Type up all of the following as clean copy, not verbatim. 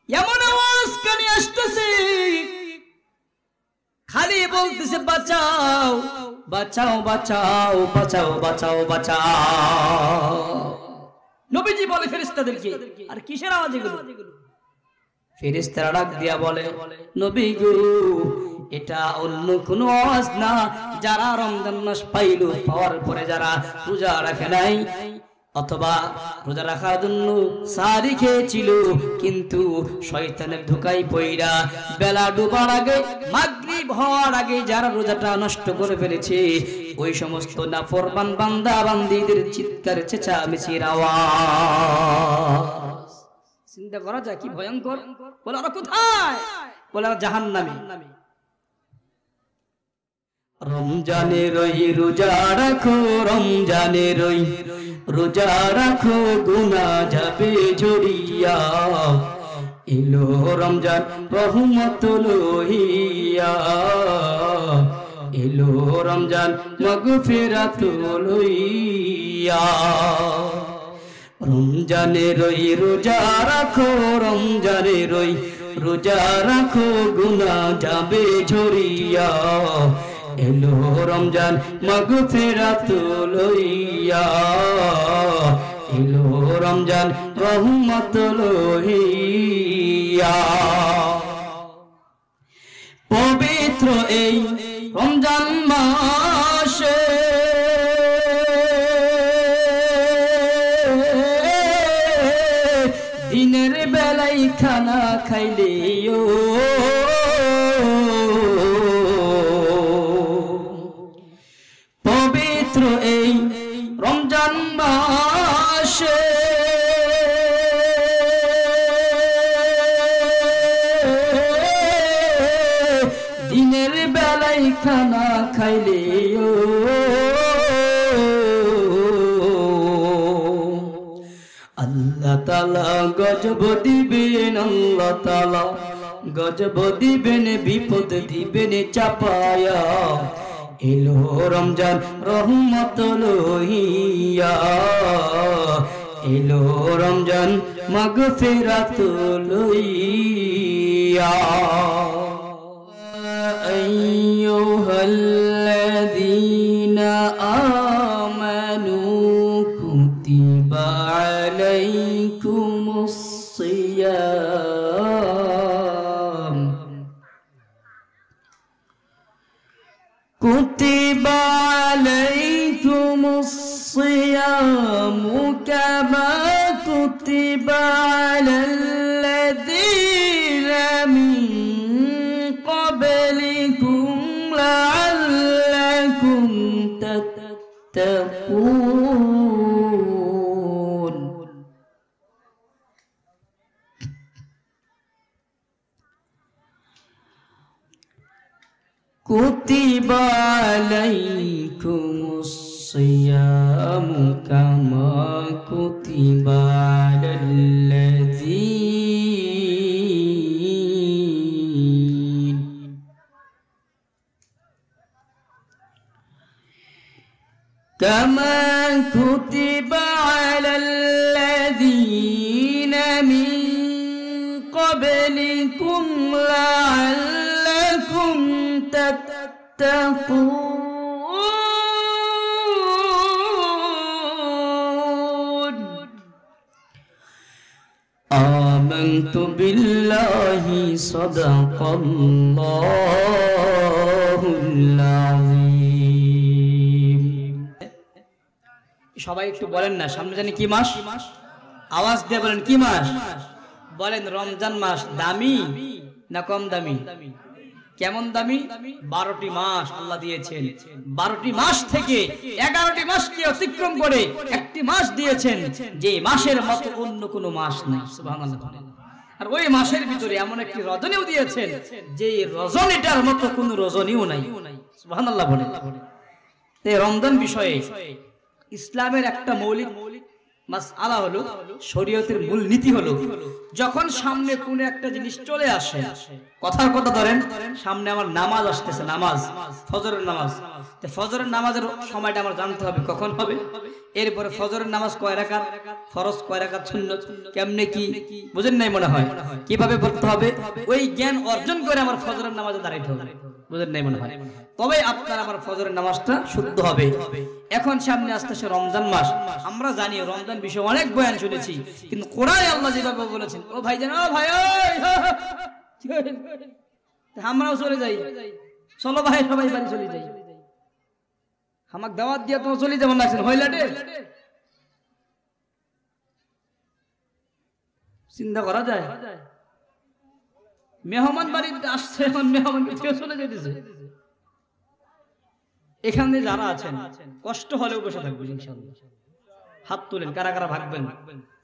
এমন আওয়াজ কানে আসতেছে, খালি বলতেছে বাঁচাও বাঁচাও বাঁচাও বাঁচাও বাঁচাও বাঁচাও। নবীজি বলে ফেরেশতাদেরকে, আর কিসের আওয়াজ এগুলো? ফেরেশতারা ডাক দিয়া বলে, নবী গো, এটা অন্য কোনো আওয়াজ না। যারা রমজান মাস পাইলো, পাওয়ার পরে যারা রোজা রাখে নাই অথবা রোজা রাখার জন্য সারি খেয়েছিল, কিন্তু শয়তানের ধোঁকায় পইরা বেলা ডুবার আগে, মাগরিব হওয়ার আগে যারা রোজাটা নষ্ট করে ফেলেছে, ওই সমস্ত নাফরমান বান্দা বান্দীদের চিৎকার চেঁচামেচির আওয়াজ। চিন্তা করা যায় কি ভয়ঙ্কর। বলে ওরা কোথায়? বলে ওরা জাহান্নামে। রমজানের ওই রোজা রাখো, রমজানের ওই রোজা রাখো, গুনাহ যাবে ঝরিয়া। এলো রমজান রহমত লইয়া, এলো রমজান মাগফিরাত লইয়া। রমজানের ওই রোজা রাখো, রমজানের ওই রোজা রাখো, গুনাহ যাবে ঝরিয়া। এলো রমজান মাগফিরাত লইয়া, এলো রমজান রহমত লইয়া। পবিত্র এই রমজান মাসে দিনের বেলায় খানা খাইলেও, পবিত্র এই রমজান মাসে দিনের বেলায় খানা খাইলেও, আল্লাহ তাআলা গজব দিবেন, আল্লাহ তাআলা গজব দিবেন, বিপদ দিবেন চাপায়া। এলো রমজান রহমত লইয়া, এলো রমজান মাগফিরাত লইয়া। আইয়ুহাল্লাযীনা আমানু কুতিবা আলাইকুমুস সিয়াম, কুতিবা আলাইকুমুস সিয়ামু কামা কুতিবা আলাল্লাযীনা মিন ক্বাবলিকুম লাআল্লাকুম তাত্তাকুন। কুতিবা আলাইকুমুস সিয়ামু কামা কুতিবা আলাল্লাযীনা কামা কুতিবা আলাল্লাযীনা মিন ক্বাবলিকুম লাআল্লাকুম তাত্তাকুন। আমানতু বিল্লাহি সাদাকাল্লাহুল আযীম। সবাই একটু বলেন না, সামনে জানি কি মাস? আওয়াজ দিয়ে বলেন কি মাস? বলেন রমজান মাস দামি না কম দামি? কেমন দামি? 12টি মাস আল্লাহ দিয়েছেন। 12টি মাস থেকে 11টি মাসকে অতিক্রম করে একটি মাস দিয়েছেন, যে মাসের মতো অন্য কোনো মাস নাই। সুবহানাল্লাহ। আর ওই মাসের ভিতরে এমন একটি রজনীও দিয়েছেন, যে রজনীটার মতো কোনো রজনীও নাই। সুবহানাল্লাহ বলে। এই রমজান বিষয়ে ইসলামের একটা মৌলিক মাসআলা হলো, শরীয়তের মূল নীতি হলো, যখন সামনে কোন একটা জিনিস চলে আসে, কথার কথা ধরেন সামনে আমার নামাজ আসতেছে, নামাজ ফজরের নামাজ, তো ফজরের নামাজের সময়টা আমার জানতে হবে কখন হবে। এরপরে ফজরের নামাজ কয় রাকাত, ফরজ কয় রাকাত, সুন্নত কেমনে কি বুঝেন নাই মনে হয়, কিভাবে পড়তে হবে ওই জ্ঞান অর্জন করে আমার ফজরের নামাজে দাঁড়াইতে হবে, বুঝেন নাই মনে হয়। তবে আপনার আমার ফজরের নামাজটা শুদ্ধ হবে। এখন সামনে আসতেছে রমজান মাস। আমরা জানি রমজান বিষয়ে অনেক বয়ান শুনেছি, কিন্তু কোরআনে আল্লাহ যেভাবে বলেছেন, ও ভাইজান ও ভাই আমরাও চলে যাই, চলো ভাই সবাই বাড়ি চলে যাই, আমাকে দাওয়াত দিয়ে তোমার চলে যেমন লাগছেন হইলাটে চিন্তা করা যায়। মেহমান বাড়িতে আসছে, এখন মেহমান চলে যেতেছে। এখানে যারা আছেন কষ্ট হলেও বসে থাকবেন ইনশাআল্লাহ। হাত তোলেন কারা কারা ভাগবেন,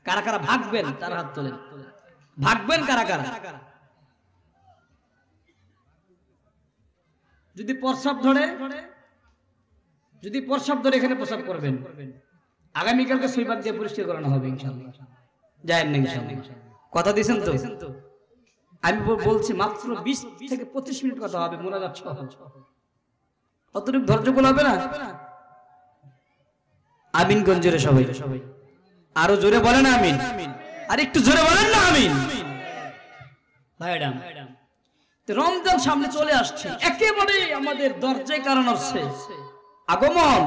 কারা কারা ভাগবেন তার হাত তোলেন, ভাগবেন কারা কারা। যদি প্রস্রাব ধরে, যদি প্রস্রাব ধরে এখানে প্রস্রাব করবেন, আগামীকালকে সুইপার দিয়ে পরিষ্কার করানো হবে ইনশাআল্লাহ। যায় না ইনশাআল্লাহ, কথা দিয়েছেন তো? আমি বলছি মাত্র 20 থেকে 25 মিনিট কথা হবে মোনাজাত সহ, অতটুকু ধৈর্য হবে না? আমিন গঞ্জের সবাই, আরো জোরে বলেন আমিন, আর একটু জোরে বলেন না আমিন। ভাইরা রমজান সামনে চলে আসছে, একেবারে আমাদের দরজায় কারণ আসছে আগমন।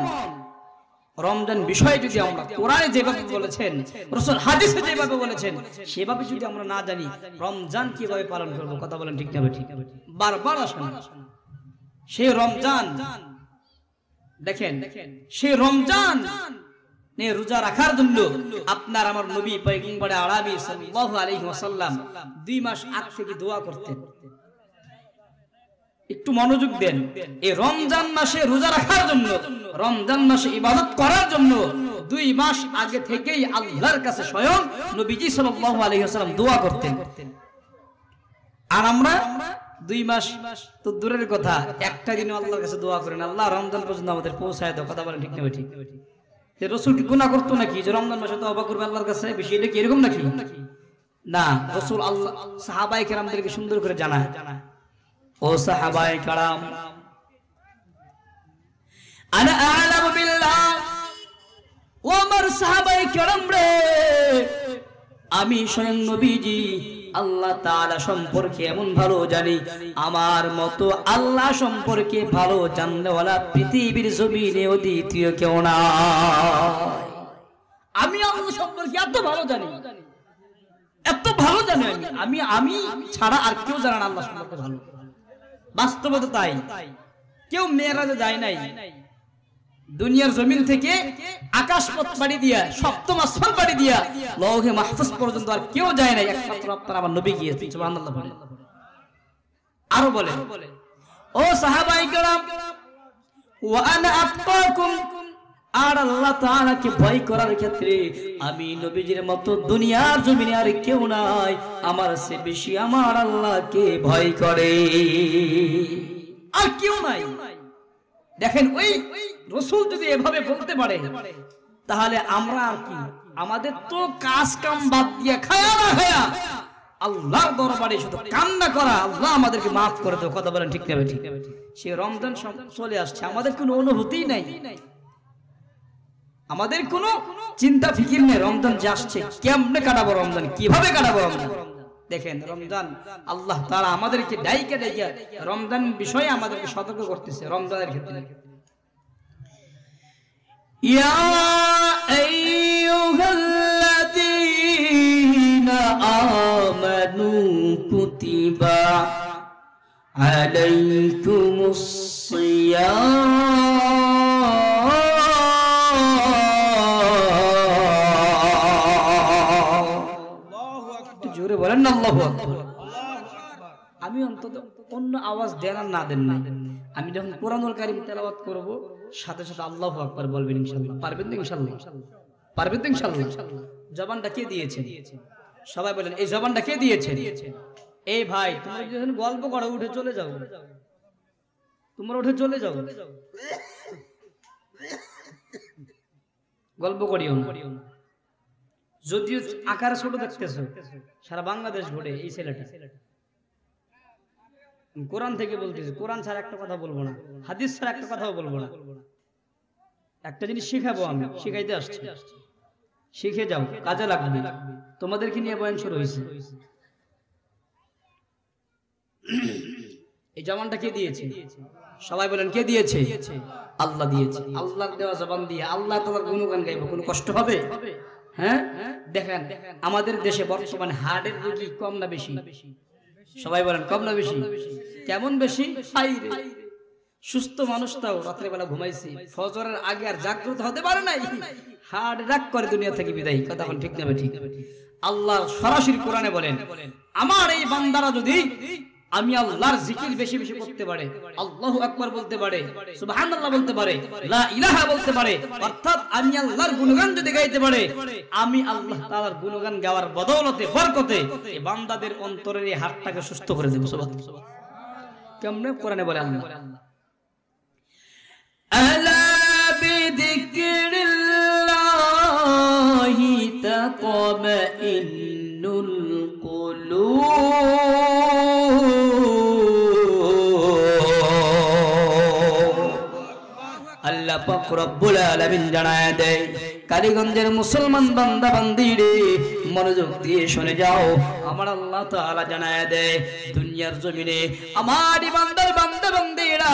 রমজান বিষয়ে যদি আমরা কোরআনে যেভাবে বলেছেন, রাসূল হাদিসে যেভাবে বলেছেন, সেভাবে যদি আমরা না জানি রমজান কিভাবে পালন করব, কথা বলেন ঠিক না ঠিক? বারবার আসেন সেই রমজান, দেখেন সেই রমজান রোজা রাখার জন্য আপনার আমার নবী পয়গম্বর আরবি সাল্লাল্লাহু আলাইহি ওয়াসাল্লাম 2 মাস আগ থেকে দোয়া করতেন। একটু মনোযোগ দেন, এই রমজান মাসে রোজা রাখার জন্য, রমজান মাসে ইবাদত করার জন্য 2 মাস আগে থেকেই আল্লাহর কাছে স্বয়ং নবীজি সাল্লাল্লাহু আলাইহি ওয়াসাল্লাম দোয়া করতেন। আর আমরা 2 মাস তো দূরের কথা, একটা দিনও আল্লাহর কাছে দোয়া করেন, আল্লাহ রমজান পর্যন্ত আমাদের পৌঁছায় দাও, কথা বলেন ঠিক না ঠিক? যে রাসূল কি গুনাহ করতো নাকি যে রমজান মাসে তওবা করবে আল্লাহর কাছে? বিষয়টা কি এরকম নাকি? না, রাসূল আল্লাহ সাহাবায়ে কেরামদেরকে সুন্দর করে জানায়, ও সাহাবায়ে কেরাম, আনা আ'লামু বিল্লাহ, ও আমার সাহাবায়ে কেরাম রে, আমি স্বয়ং নবীজি আল্লাহ তাআলা সম্পর্কে এমন ভালো জানি, আমার মতো আল্লাহ সম্পর্কে ভালো জাননেওয়ালা পৃথিবীর জমিনে দ্বিতীয় কেউ নাই। আমি আল্লাহ সম্পর্কে এত ভালো জানি, এত ভালো জানি আমি আমি ছাড়া আর কেউ জানে না আল্লাহ সম্পর্কে ভালো। বাস্তবতা তাই, কেউ মেরাজে যায় নাই, দুনিয়ার জমিন থেকে আকাশ পথ পাড়ি দিয়া, সপ্তম আসমান পাড়ি দিয়া লৌহে মাহফুজ পর্যন্ত আর কেউ যায় নাই, একমাত্র আপনার আমার নবী গিয়েছেন। সুবহানাল্লাহ বলে। আরো বলে, ও সাহাবায়ে কেরাম, ওয়া আনা আতকাকুম, আর আল্লাহ তাআলাকে ভয় করার ক্ষেত্রে আমি নবীজির মতো দুনিয়ার জমিনে আর কেউ নাই, আমার চেয়ে বেশি আমার আল্লাহকে ভয় করে আর কেউ নাই। দেখেন ওই রাসূল যদি এভাবে বলতে পারে, তাহলে আমরা আর কি? আমাদের তো কাজ কাম বাদ দিয়ে খায়া না খায়া আল্লাহর দরবারে শুধু কান্না করা, আল্লাহ আমাদেরকে মাফ করে দাও, কথা বলেন ঠিক না ঠিক? সে রমজান চলে আসছে, আমাদের কোনো অনুভূতি নাই, আমাদের কোনো চিন্তা ফিকির নেই রমজান যে আসছে, কেমনে কাটাবো রমজান, কিভাবে কাটাবো রমজান। দেখেন রমজান আল্লাহ তাআলা আমাদেরকে ডাইকে ডাইকে রমজান বিষয়ে আমাদেরকে সতর্ক করতেছে রমজানের ক্ষেত্রে। ইয়া আইয়ুহাল্লাযীনা আমানু কুতিবা আলাইকুমুস সিয়াম, জোরে বলেন না আল্লাহু আকবার। আমি অন্তত অন্য আওয়াজ দেন আর না দেন না, আমি যখন কোরআনুল কারীম তেলাওয়াত করব সাথে সাথে আল্লাহু আকবার বলবেন ইনশাআল্লাহ। পারবেন তো ইনশাআল্লাহ? পারবেন তো ইনশাআল্লাহ? জবানটা কে দিয়েছে? সবাই বলেন এই জবানটা কে দিয়েছে? এই ভাই তোমরা যখন গল্প করো উঠে চলে যাও, তোমরা উঠে চলে যাও, গল্প করিও না। যদিও আকারে ছোট দেখতেছো, সারা বাংলাদেশ ঘুরে এই ছেলেটা। কোরআন থেকে বলতেছি, কোরআন ছাড়া একটা কথা বলবো না, হাদিস ছাড়া একটা কথাও বলবো না। একটা জিনিস শেখাবো, আমি শেখাইতে আসছি, শিখে যাও, কাজে লাগবে। তোমাদেরকে নিয়ে বয়ান শুরু হয়েছে। এই জবানটা কে দিয়েছে? সবাই বলেন কে দিয়েছে? আল্লাহ দিয়েছে। আল্লাহর দেওয়া জবান দিয়ে আল্লাহ তাআলার গুণগান গাইবো, কোনো কষ্ট হবে? হ্যাঁ, দেখেন আমাদের দেশে বর্তমানে হার্টের রোগী কম না বেশি? সবাই বলেন কম না বেশি? কেমন বেশি? সুস্থ মানুষটাও রাত্রে বেলা ঘুমাইছে, ফজরের আগে আর জাগ্রত হতে পারে নাই, হার্ট অ্যাটাক করে দুনিয়া থেকে বিদায়। কথা কোন ঠিক নেবে? ঠিক। আল্লাহ সরাসরি কোরআনে বলেন, আমার এই বান্দারা যদি আমি আল্লাহর জিকির বেশি বেশি করতে পারে, আল্লাহু আকবার বলতে পারে, সুবহানাল্লাহ বলতে পারে, লা ইলাহা বলতে পারে, অর্থাৎ আমি আল্লাহর গুণগান যদি গাইতে পারে, আমি আল্লাহ তাআলার গুণগান গাওয়ার বদৌলতে বরকতে এই বান্দাদের অন্তরের এই হার্টটাকে সুস্থ করে দেব। সুবহানাল্লাহ। কেমনে? কোরআনে বলে আল্লাহ, আলা বিযিকরিল্লাহি তাতমাইন্নুল কুলুব। আল্লাহ পাক রব্বুল আলামিন জানায় দেয়, কালীগঞ্জের মুসলমান বান্দা বান্দিরে মনোযোগ দিয়ে শুনে যাও, আমার আল্লাহ তাআলা জানায় দেয়, দুনিয়ার জমিনে আমার বান্দার বান্দা বান্দিরা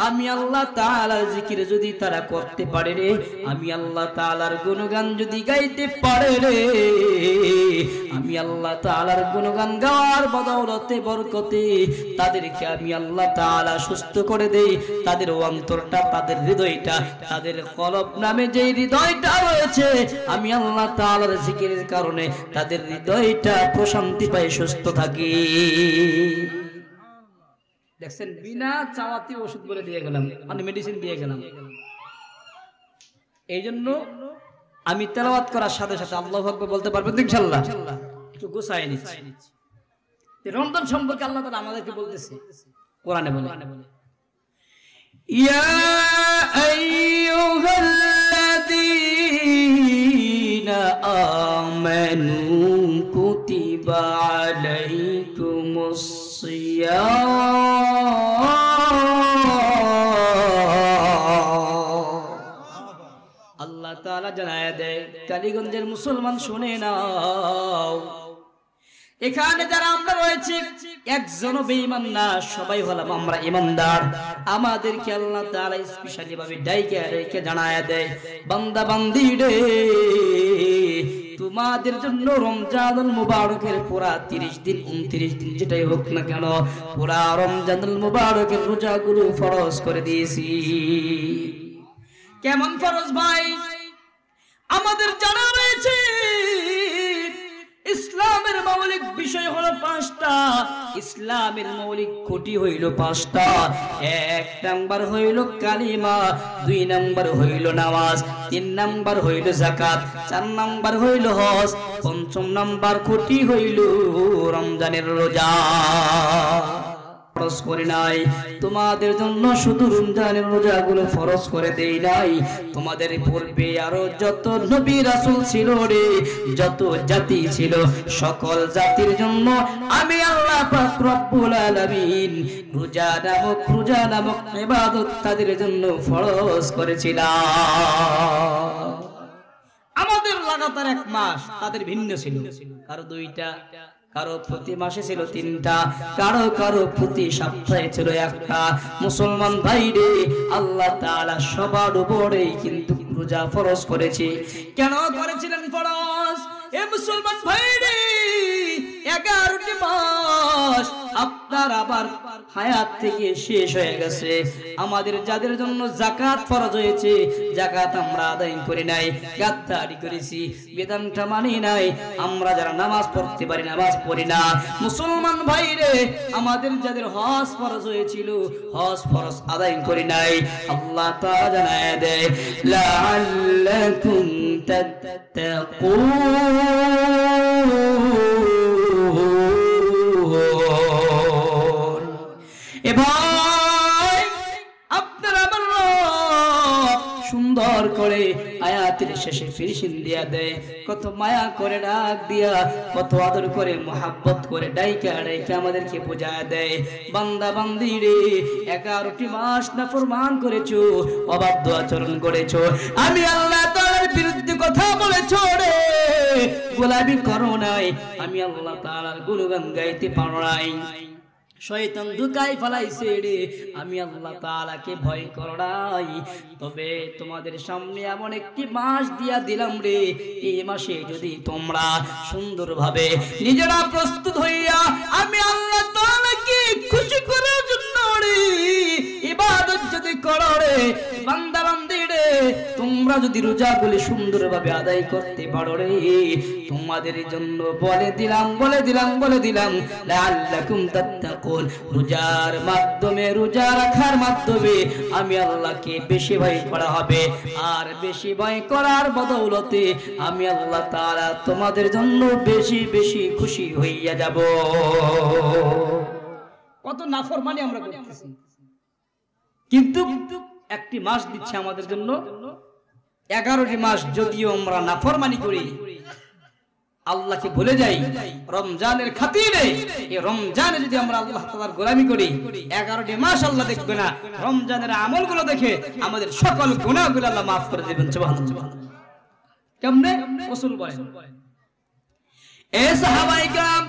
আমি আল্লাহ তাআলার জিকির যদি তারা করতে পারে রে, আমি আল্লাহ তাআলার গুণগান যদি গাইতে পারে রে, আমি আল্লাহ তাআলার গুণগান গাওয়ার বদৌলতে বরকতে তাদেরকে আমি আল্লাহ তাআলা সুস্থ করে দেই। তাদের অন্তরটা, তাদের হৃদয়টা, তাদের কলব নামে যে হৃদয়টা রয়েছে, আমি আল্লাহ তাআলার জিকিরের কারণে তাদের হৃদয়টা প্রশান্তি পায়, সুস্থ থাকে। দেখছেন, বিনা চাওয়াতে ওষুধ বলে দিয়ে গেলাম, মানে মেডিসিন দিয়ে গেলাম। এই জন্য আমি তেলাওয়াত করার সাথে সাথে আল্লাহু আকবার বলতে পারবেন ইনশাআল্লাহ। একটু গোছায় নিচ্ছি। রমজান সম্পর্কে আল্লাহ তাআলা আমাদেরকে বলতেছে, কোরআনে বলে, ইয়া আইয়ুহাল্লাযীনা আমানু কুতিবা আলাইকুমুস সিয়াম। আল্লাহ তাআলা জানায় দেয়, কালীগঞ্জের মুসলমান শুনে নাও, এখানে যারা আমরা রয়েছে একজনও বেঈমান না, সবাই হলাম আমরা ইমানদার। আমাদেরকে আল্লাহ তাআলা স্পেশালি ভাবে ডাইকে রেখে জানায় দেয়, বান্দা বান্দি রে, তোমাদের জন্য রমজানুল মুবারকের পুরা 30 দিন 29 দিন যেটাই হোক না কেন, পুরা রমজানুল মুবারকের রোজাগুলো ফরজ করে দিয়েছি। কেমন ফরজ ভাই? আমাদের জানা রয়েছে ইসলামের মৌলিক বিষয় হলো 5টা। ইসলামের মৌলিক খুঁটি হইল 5টা। 1 নাম্বার হইল কালিমা, 2 নাম্বার হইল নামাজ, 3 নাম্বার হইল যাকাত, 4 নাম্বার হইল হজ, 5ম নাম্বার খুঁটি হইল রমজানের রোজা। ফরজ করে নাই তোমাদের জন্য, শুধু রমজানের রোজাগুলো ফরজ করে দেই নাই, তোমাদের পূর্বে আরো যত নবী রাসূল ছিল রে, যত জাতি ছিল, সকল জাতির জন্য আমি আল্লাহ পাক রব্বুল আলামিন রোজা নামক ইবাদত তাদের জন্য ফরজ করেছিলাম। আমাদের লাগাতার 1 মাস, তাদের ভিন্ন ছিল, কারো 2টা, কারো প্রতি মাসে ছিল 3টা, কারো প্রতি সপ্তাহে ছিল 1টা। মুসলমান ভাইরে, আল্লাহ তাআলা সবার উপরেই কিন্তু রোজা ফরজ করেছে। কেন করেছিলেন ফরজ? এ মুসলমান ভাইরে, 11টি মাস আপনার আবার হায়াত থেকে শেষ হয়ে গেছে। আমাদের যাদের জন্য যাকাত ফরজ হয়েছে, যাকাত আমরা আদায় করি নাই, গাদ্দারি করেছি, বিধানটা মানি নাই। আমরা যারা নামাজ পড়তে পারি, নামাজ পড়ি না। মুসলমান ভাইরে, আমাদের যাদের হজ ফরজ হয়েছিল, হজ ফরজ আদায় করি নাই। আল্লাহ তাআলা জানায় দেয়, লাআল্লাকুম তাত্তাকুন। এ ভাই, আপনারা আমার সুন্দর করে আয়াতের শেষে ফিনিশিং দিয়া দেয়, কত মায়া করে ডাক দিয়া, কত আদর করে মোহাব্বত করে ডাইকা ডাইকা আমাদেরকে বোঝায় দেয়, বান্দা বান্দি রে 11টি মাস নাফরমান করেছো, অবাধ্য আচরণ করেছো, আমি আল্লাহ তাআলার বিরুদ্ধে কথা বলেছো রে, গোলামি করো নাই, আমি আল্লাহ তাআলার গুণগান গাইতে পারো নাই, শয়তান ধোঁকায় ফেলাইছে রে, আমি আল্লাহ তাআলাকে ভয় করো নাই, তবে তোমাদের সামনে এমন একটি মাস দিয়া দিলাম রে, এই মাসে যদি তোমরা সুন্দরভাবে নিজেরা প্রস্তুত হইয়া আমি আল্লাহ তাআলাকে খুশি করার জন্য রে ইবাদত যদি করো রে বান্দা বান্দি রে, তোমরা যদি রোজাগুলি সুন্দরভাবে আদায় করতে পারো রে, তোমাদের জন্য বলে দিলাম লাআল্লাকুম তাত্তাকুন, রোজার মাধ্যমে, রোজা রাখার মাধ্যমে আমি আল্লাহকে বেশি ভয় করা হবে, আর বেশি ভয় করার বদৌলতে আমি আল্লাহ তাআলা তোমাদের জন্য বেশি বেশি খুশি হইয়া যাব। কত নাফরমানি আমরা করতেছি, কিন্তু একটি মাস দিচ্ছে আমাদের জন্য, 11টি মাস যদিও আমরা নাফরমানি করি, আল্লাহকে ভুলে যাই, রমজানের খাতিরে এই রমজানে যদি আমরা আল্লাহ তাআলার গোলামি করি, 11টি মাস আল্লাহ দেখবে না, রমজানের আমলগুলো দেখে আমাদের সকল গুনাহগুলো আল্লাহ maaf করে দিবেন। সুবহানাল্লাহ। কেমনে রাসূল বলেন, এ সাহাবায়ে کرام,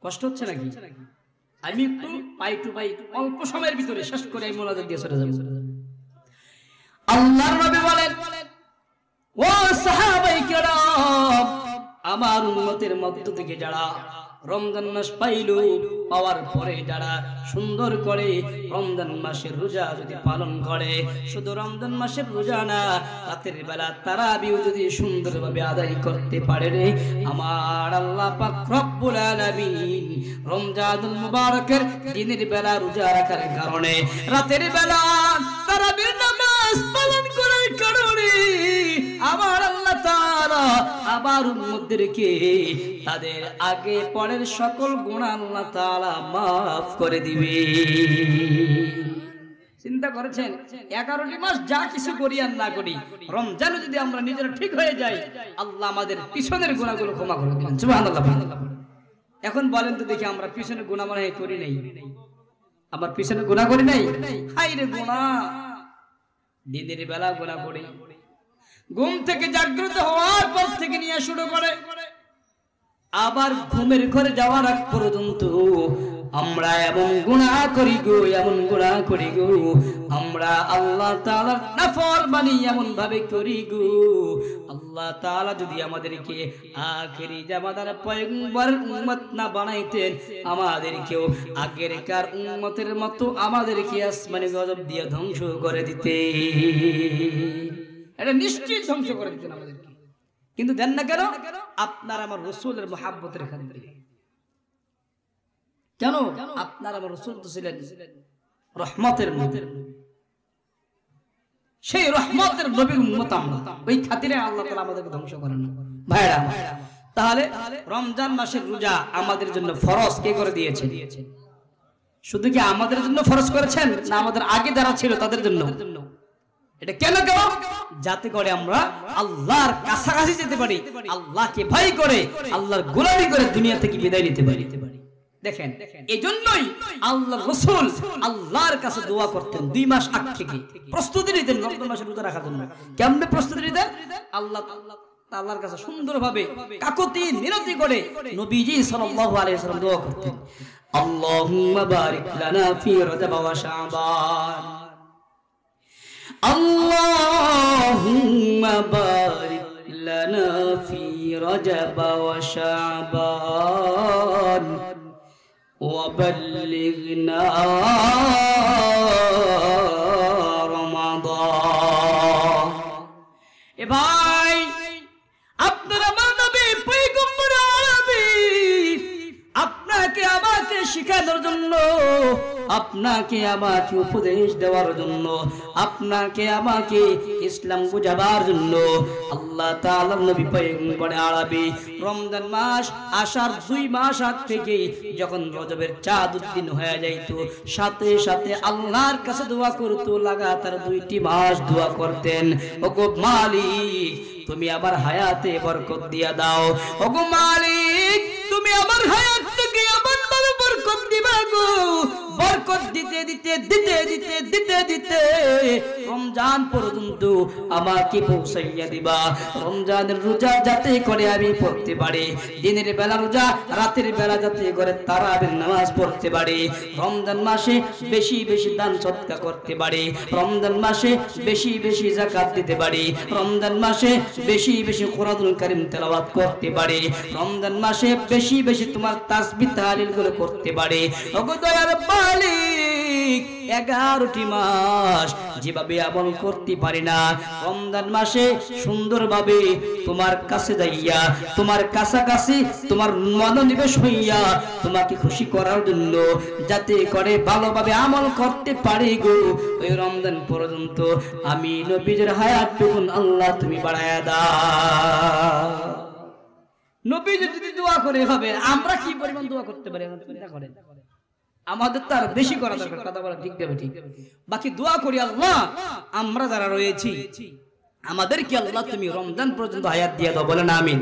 কষ্ট হচ্ছে নাকি? আমি একটু পাই টু পাই অল্প সময়ের ভিতরে শেষ করে এই মোনাজাত দিয়ে চলে যাব। আল্লাহর নবী বলেন, ও সাহাবায়ে کرام, আমার উম্মতের মধ্য থেকে যারা রমজান মাস পাইল, পাওয়ার পরে যারা সুন্দর করে রমজান মাসের রোজা যদি পালন করে, শুধু রমজান মাসের রোজা না, রাতের বেলা তারাবিও যদি সুন্দরভাবে আদায় করতে পারে রে, আমার আল্লাহ পাক রব্বুল আলামিন রমজানুল মুবারকের দিনের বেলা রোজা রাখার কারণে, রাতের বেলা তারাবির নামাজ পালন করার কারণে আমার আল্লাহ তাআলা আবার উম্মতদেরকে তাদের আগে পরের সকল গুনাহ আল্লাহ তাআলা maaf করে দিবে। চিন্তা করেছেন 11টি মাস যা কিছু করি আর না করি, রমজানে যদি আমরা নিজেরা ঠিক হয়ে যাই, আল্লাহ আমাদের পিছনের গুনাহগুলো ক্ষমা করে দিবেন। সুবহানাল্লাহ। এখন বলেন তো দেখি, আমরা পিছনের গুনাহ মনে হয় করি নাই? আমার পিছনে গুনাহ করি নাই? হায় রে গুনাহ, দিনের বেলা গুনাহ করি, ঘুম থেকে জাগ্রত হওয়ার পর থেকে নিয়ে শুরু করে আবার ঘুমের ঘরে যাওয়ার আগ পর্যন্ত আমরা এমন গুনাহ করি গো, এমন গুনাহ করি গো, আমরা আল্লাহ তাআলার নাফরমানি এমন ভাবে করি গো। আল্লাহ তাআলা যদি আমাদেরকে আখেরি জামানার পয়গম্বরের উম্মত না বানাইতেন, আমাদেরকেও আগেরকার উম্মতের মতো আমাদেরকে আসমানি গজব দিয়ে ধ্বংস করে দিতেন, এটা নিশ্চিত ধ্বংস করে দিতেন আমাদেরকে। কিন্তু দেন না কেন? আপনার আমার রাসূলের মহব্বতের খাতিরে। কেন? আপনার আমার রাসূল তো ছিলেন রহমতের নবী, সেই রহমতের নবীর উম্মত আমরা, ওই খাতিরে আল্লাহ তাআলা আমাদেরকে ধ্বংস করেন না। ভাইরা, তাহলে রমজান মাসের রোজা আমাদের জন্য ফরজ কে করে দিয়েছে? শুধু কি আমাদের জন্য ফরজ করেছেন, না আমাদের আগে যারা ছিল তাদের জন্য? এটা কেন? যাতে করে আমরা আল্লাহর কাছাকাছি যেতে পারি, আল্লাহকে ভয় করে, আল্লাহর গোলামি করে দুনিয়া থেকে বিদায় নিতে পারি। দেখেন, এজন্যই আল্লাহর রাসূল আল্লাহর কাছে দোয়া করতেন 2 মাস আগ থেকে, প্রস্তুতি নিতেন রমজান মাসের রোজা রাখার জন্য। কেমনে প্রস্তুতি নিতেন? আল্লাহর কাছে সুন্দরভাবে কাকুতি মিনতি করে নবীজি সাল্লাল্লাহু আলাইহি ওয়াসাল্লাম দোয়া করতেন, আল্লাহুম্মা বারিক লানা ফি রজব ওয়া শাবান, আল্লাহুম্মা বারিক লানা ফি রজব ওয়া শাবান ওয়া বাল্লিগনা রমাদান। এ ভাই, আপনার আমার নবী পয়গম্বর আরবি আপনাকে আমাকে শেখানোর জন্য, আপনাকে আমাকে উপদেশ দেওয়ার জন্য, আপনাকে আমাকে ইসলাম বোঝাবার জন্য আল্লাহ তাআলার নবী পয়গম্বর আরবি রমজান মাস আসার 2 মাস আগ থেকে যখন রজবের চাঁদ উদ্দিন হয়ে যাইতো, সাথে সাথে আল্লাহর কাছে দোয়া করতো, লাগাতার 2টি মাস দোয়া করতেন, ওগো মালিক তুমি আমার হায়াতে বরকত দিয়া দাও, ওগো মালিক তুমি আমার হায়াতকে এমন ভাবে বরকত দিবা গো, বরকত দিতে দিতে দিতে দিতে দিতে দিতে রমজান পর্যন্ত আমাকে পৌঁছাইয়া দিবা। রমজানের রোজা যাতে করে আমি পড়তে পারি, দিনের বেলা রোজা, রাতের বেলা যাতে করে তারাবির নামাজ পড়তে পারি, রমজান মাসে বেশি বেশি দান সদকা করতে পারি, রমজান মাসে বেশি বেশি যাকাত দিতে পারি, রমজান মাসে বেশি বেশি কোরআনুল কারীম তেলাওয়াত করতে পারি, রমজান মাসে বেশি বেশি তোমার তাসবিহ তাহলিল গুলো করতে পারি। ওগো দয়ার মালিক 11টি মাস যেভাবে আমল করতে পারি না, রমজান মাসে সুন্দরভাবে তোমার কাছে যাইয়া, তোমার কাছাকাছি তোমার মনোনিবেশ হইয়া তোমাকে খুশি করার জন্য যাতে করে ভালোভাবে আমল করতে পারি গো, ওই রমজান পর্যন্ত আমি নবীর হায়াতটুকুন আল্লাহ তুমি বাড়ায়া দাও। নবী যদি দোয়া করে হবে, আমরা কি পরিমাণ দোয়া করতে পারি চিন্তা করেন। আমাদের তার বেশি করা দরকার, কথা বলা ঠিক দেবে ঠিক। বাকি দোয়া করি আল্লাহ আমরা যারা রয়েছি আমাদেরকে আল্লাহ তুমি রমজান পর্যন্ত হায়াত দিয়ে দাও, বলেন আমিন।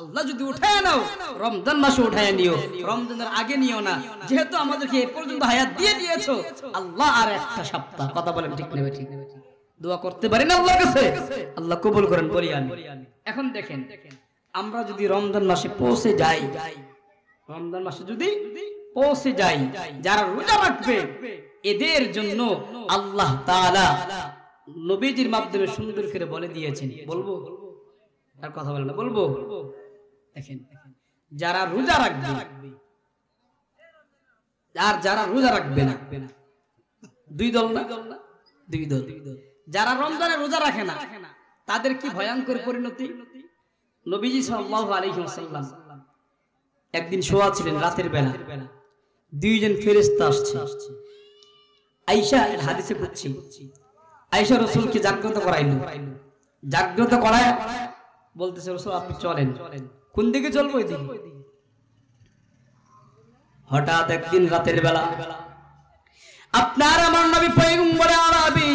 আল্লাহ যদি উঠায় নাও রমজান মাসে উঠায় নিও, রমজানের আগে নিও না, যেহেতু আমাদেরকে এ পর্যন্ত হায়াত দিয়ে দিয়েছো আল্লাহ আর একটা সপ্তাহ, কথা বলেন ঠিক নেবে ঠিক। দোয়া করতে পারি না আল্লাহর কাছে, আল্লাহ কবুল করেন বলি আমি। এখন দেখেন আমরা যদি রমজান মাসে পৌঁছে যাই, রমজান মাসে যদি পৌঁছে যাই, যারা রোজা রাখবে এদের জন্য আল্লাহ তাআলা নবীজির মাধ্যমে সুন্দর করে বলে দিয়েছেন। বলবো আর কথা বলেন না, বলবো। দেখেন যারা রোজা রাখবে আর যারা রোজা রাখবে না, 2 দল না, 2 দল। যারা রমজানে রোজা রাখে না তাদের কি ভয়ঙ্কর পরিণতি। নবীজি সাল্লাল্লাহু আলাইহি ওয়াসাল্লাম একদিন শোয়া ছিলেন রাতের বেলা, 2 জন ফেরেশতা আসছে। আয়েশা এর হাদিসে পড়ছি, আয়েশা রাসূলকে জাগ্রত করাইলো, জাগ্রত করায় বলতেছে রাসূল আপনি চলেন। কোন দিকে চলবো? এদিকে। হঠাৎ একদিন রাতের বেলা আপনার আমার নবী পয়গম্বর আরবি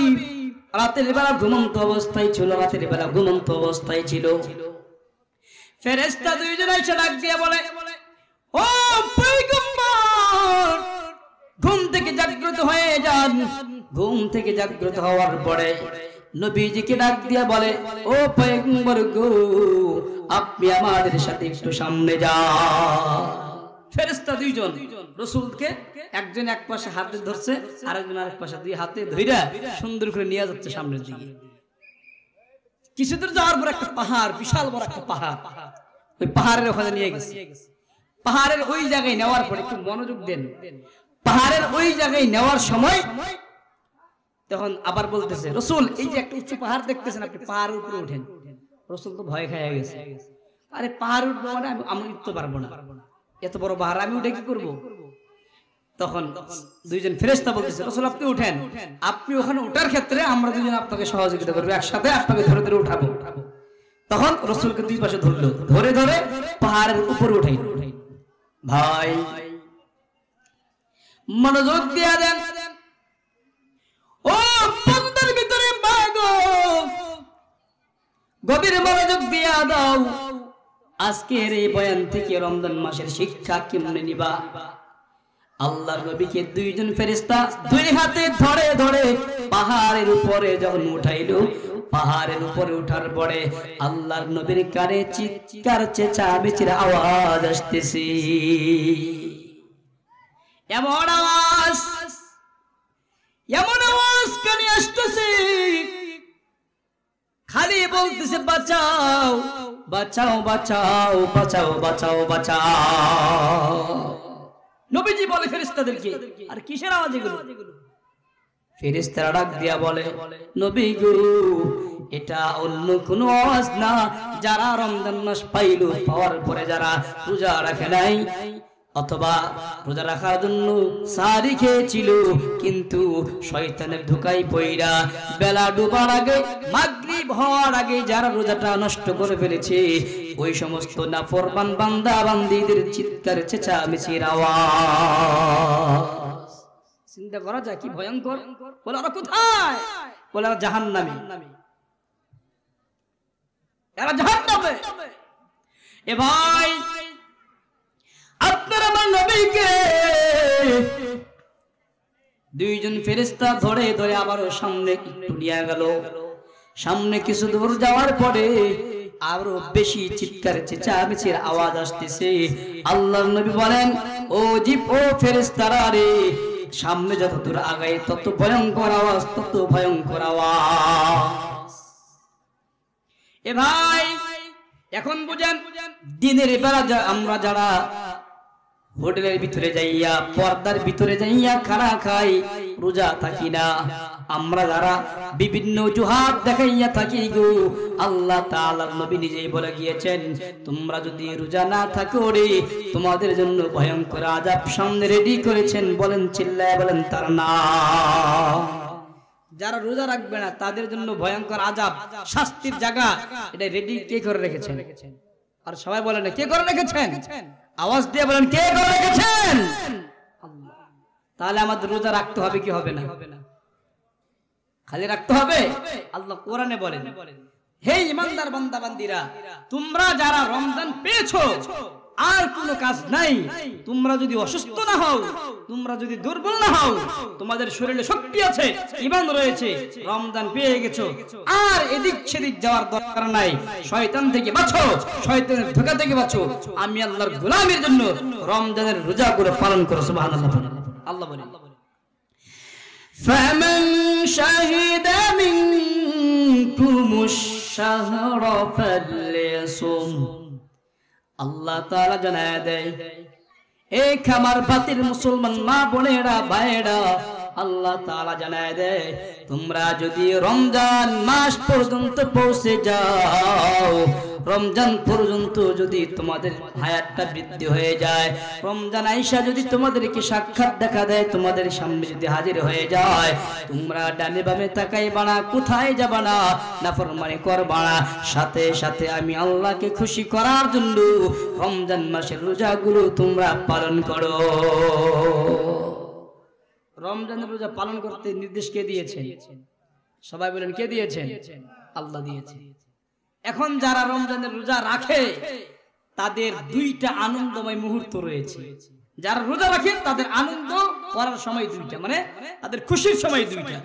রাতের বেলা ঘুমন্ত অবস্থায় ছিল, রাতের বেলা ঘুমন্ত অবস্থায় ছিল। ফেরেশতা 2 জন এসে ডাক দিয়ে বলে, ও পয়গম্বর ঘুম থেকে জাগ্রত হয়ে যান। ঘুম থেকে জাগ্রত হওয়ার পরে নবীজিকে ডাক দিয়ে বলে, ও পয়গম্বর গো আপনি আমাদের সাথে একটু সামনে যান। ফেরেশতা 2 জন রাসূলকে, একজন এক পাশে হাতে ধরছে, আরেকজন আরেক পাশে 2 হাতে ধইরা সুন্দর করে নিয়ে যাচ্ছে সামনের দিকে। কিছু দূর যাওয়ার পর একটা পাহাড়, বিশাল বড় একটা পাহাড়, ওই পাহাড়ের ওখানে নিয়ে গেছে। পাহাড়ের ওই জায়গায় নেওয়ার পরে একটু মনোযোগ দেন, পাহাড়ের ওই জায়গায় নেওয়ার সময় তখন আবার বলতেছে, রাসূল এই যে একটা উচ্চ পাহাড় দেখতেছেন আপনি, পাহাড়ের উপরে ওঠেন। রাসূল তো ভয় খেয়ে গেছে, আরে পাহাড় উঠবো মানে আমি উঠতে পারবো না, এত বড় পাহাড় আমি উঠে কি করবো। তখন 2 জন ফেরেশতা বলতেছে, রাসূল আপনি উঠেন, আপনি ওখানে ওঠার ক্ষেত্রে আমরা 2 জন আপনাকে সহযোগিতা করব, একসাথে আপনাকে ধরে ধরে উঠাবো। তখন রাসূলকে 2 পাশে ধরলো, ধরে ধরে পাহাড়ের উপরে উঠাই। ভাই মনোযোগ দিয়া দেন, ও পর্দার ভিতরে মাগো গভীর মনোযোগ দিয়া দাও। আজকের এই বয়ান থেকে রমজান মাসের শিক্ষা কেমনে নিবা। আল্লাহর নবীকে 2 জন ফেরেশতা 2 হাতে ধরে ধরে পাহাড়ের উপরে যখন উঠাইলো, পাহাড়ের উপরে ওঠার পরে আল্লাহর নবীর কানে চিৎকার চেঁচামেচির আওয়াজ আসতেছে। এমন আওয়াজ কানে আসতেছে, খালি বলতেছে বাঁচাও বাঁচাও বাঁচাও বাঁচাও বাঁচাও বাঁচাও। নবীজি বলে ফেরেশতাদেরকে, আর কিসের আওয়াজ এগুলো? ফেরেশতারা ডাক দিয়া বলে, নবী গো এটা অন্য কোনো আওয়াজ না, যারা রমজান মাস পাইলো, পাওয়ার পরে যারা রোজা রাখে নাই অথবা রোজা রাখার জন্য সারি খেয়েছিল, কিন্তু শয়তানের ধোঁকায় পইড়া বেলা ডুবার আগে, মাগরিব হওয়ার আগে যারা রোজাটা নষ্ট করে ফেলেছে, ওই সমস্ত নাফরমান বান্দা বান্দীদের চিৎকার চেঁচামেচির আওয়াজ চিন্তা করা যায় কি ভয়ঙ্কর। বলে ওরা কোথায়? বলে ওরা জাহান্নামে, এরা জাহান্নামে। এ ভাই, আপনার আমার নবীকে দুইজন ফেরেশতা ধরে ধরে আবারও সামনে একটু নিয়ে গেল। সামনে কিছু দূর যাওয়ার পরে আরো বেশি চিৎকার চেঁচামেচির আওয়াজ আসতেছে। আল্লাহর নবী বলেন, ও জিব, ও ফেরেশতারা রে, সামনে যত দূর আগায় তত ভয়ঙ্কর আওয়াজ, তত ভয়ঙ্কর আওয়াজ। এ ভাই, এখন বুঝেন, দিনের বেলা আমরা যারা হোটেলের ভিতরে যাইয়া, পর্দার ভিতরে যাইয়া খানা খাই, রোজা থাকি না, আমরা যারা বিভিন্ন অজুহাত দেখাইয়া থাকি গো, আল্লাহ তাআলার নবী নিজেই বলে গিয়েছেন, তোমরা যদি রোজা না থাকো রে, তোমাদের জন্য ভয়ঙ্কর আযাব সামনে রেডি করেছেন। বলেন, চিল্লায় বলেন তার নাম। যারা রোজা রাখবে না তাদের জন্য ভয়ঙ্কর আযাব, শাস্তির জায়গা, এটা রেডি কে করে রেখেছেন? আর সবাই বলেন কে করে রেখেছেন? আওয়াজ দিয়ে বলেন, কে করে রেখেছেন? আল্লাহ। তাহলে আমাদের রোজা রাখতে হবে কি হবে না? খালি রাখতে হবে? আল্লাহ কোরআনে বলেন, হে ঈমানদার বান্দা বান্দীরা, তোমরা যারা রমজান পেয়েছো, আর কোনো কাজ নাই, তোমরা যদি অসুস্থ না হও, তোমরা যদি দুর্বল না হও, তোমাদের শরীরে শক্তি আছে, ঈমান রয়েছে, রমজান পেয়ে গেছো, আর এদিক সেদিক যাওয়ার দরকার নাই, শয়তান থেকে বাঁচো, শয়তানের ধোঁকা থেকে বাঁচো, আমি আল্লাহর গোলামের জন্য রমজানের রোজাগুলো পালন করো। সুবহানাল্লাহ। আল্লাহ বলেন, ফামান শাহিদা মিনকুমুশ শাহরা ফালইয়াসুম। আল্লাহ তাআলা জানায় দেয়, এই খামার বাতির মুসলমান মা বোনেরা ভাইরা, আল্লাহ তাআলা জানায় দেয়, তোমরা যদি রমজান মাস পর্যন্ত পৌঁছে যাও, রমজান পর্যন্ত যদি তোমাদের হায়াতটা বৃদ্ধি হয়ে যায়, রমজান আইসা যদি তোমাদেরকে সাক্ষাৎ দেখা দেয়, তোমাদের সামনে যদি হাজির হয়ে যায়, তোমরা ডানে বামে তাকাইবা না, কোথায় যাবা না, নাফরমানি করবা না, সাথে সাথে আমি আল্লাহকে খুশি করার জন্য রমজান মাসের রোজাগুলো তোমরা পালন করো। রমজানের রোজা পালন করতে নির্দেশ কে দিয়েছেন? সবাই বলেন, কে দিয়েছেন? আল্লাহ দিয়েছেন। এখন যারা রমজানের রোজা রাখে তাদের দুইটা আনন্দময় মুহূর্ত রয়েছে। যারা রোজা রাখে তাদের আনন্দ করার সময় দুইটা, মানে তাদের খুশির সময় দুইটা।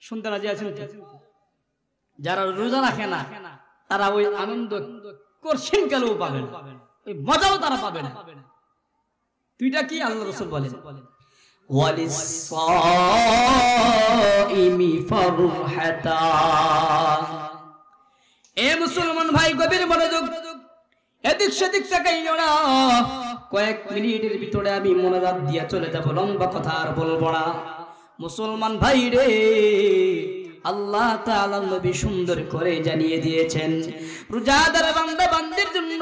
শুনতে রাজি আছেন? যারা রোজা রাখে না তারা ওই আনন্দ করছেন কালেও পাবে না, ওই মজাও তারা পাবে না। দুইটা কি? আল্লাহ রাসূল বলেন, ওয়ালিস-সাইমি ফারহাতান। এ মুসলমান ভাই, গভীর মনোযোগ, এদিক সেদিক তাকাইও না। কয়েক মিনিটের ভিতরে আমি মনোযোগ দিয়া চলে যাব, লম্বা কথা আর বলবো না। মুসলমান ভাই রে, আল্লাহ তাআলা নবী সুন্দর করে জানিয়ে দিয়েছেন, রোজাদার বান্দা বান্দির জন্য